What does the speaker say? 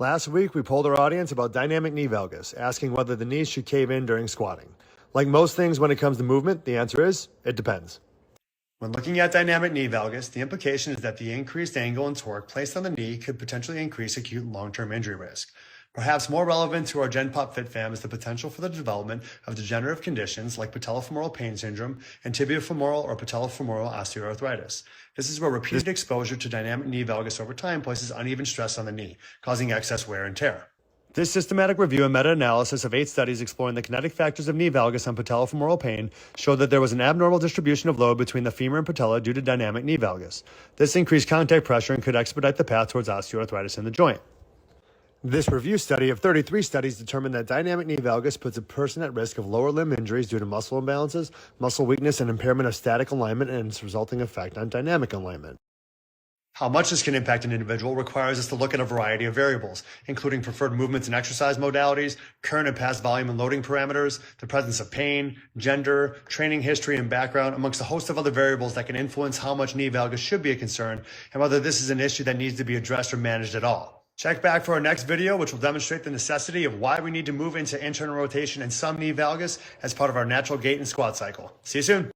Last week, we polled our audience about dynamic knee valgus, asking whether the knees should cave in during squatting. Like most things when it comes to movement, the answer is, it depends. When looking at dynamic knee valgus, the implication is that the increased angle and torque placed on the knee could potentially increase acute long-term injury risk. Perhaps more relevant to our GenPop Fit fam is the potential for the development of degenerative conditions like patellofemoral pain syndrome and tibiofemoral or patellofemoral osteoarthritis. This is where repeated exposure to dynamic knee valgus over time places uneven stress on the knee, causing excess wear and tear. This systematic review and meta-analysis of 8 studies exploring the kinetic factors of knee valgus on patellofemoral pain showed that there was an abnormal distribution of load between the femur and patella due to dynamic knee valgus. This increased contact pressure and could expedite the path towards osteoarthritis in the joint. This review study of 33 studies determined that dynamic knee valgus puts a person at risk of lower limb injuries due to muscle imbalances, muscle weakness, and impairment of static alignment and its resulting effect on dynamic alignment. How much this can impact an individual requires us to look at a variety of variables, including preferred movements and exercise modalities, current and past volume and loading parameters, the presence of pain, gender, training history and background, amongst a host of other variables that can influence how much knee valgus should be a concern and whether this is an issue that needs to be addressed or managed at all. Check back for our next video, which will demonstrate the necessity of why we need to move into internal rotation and some knee valgus as part of our natural gait and squat cycle. See you soon.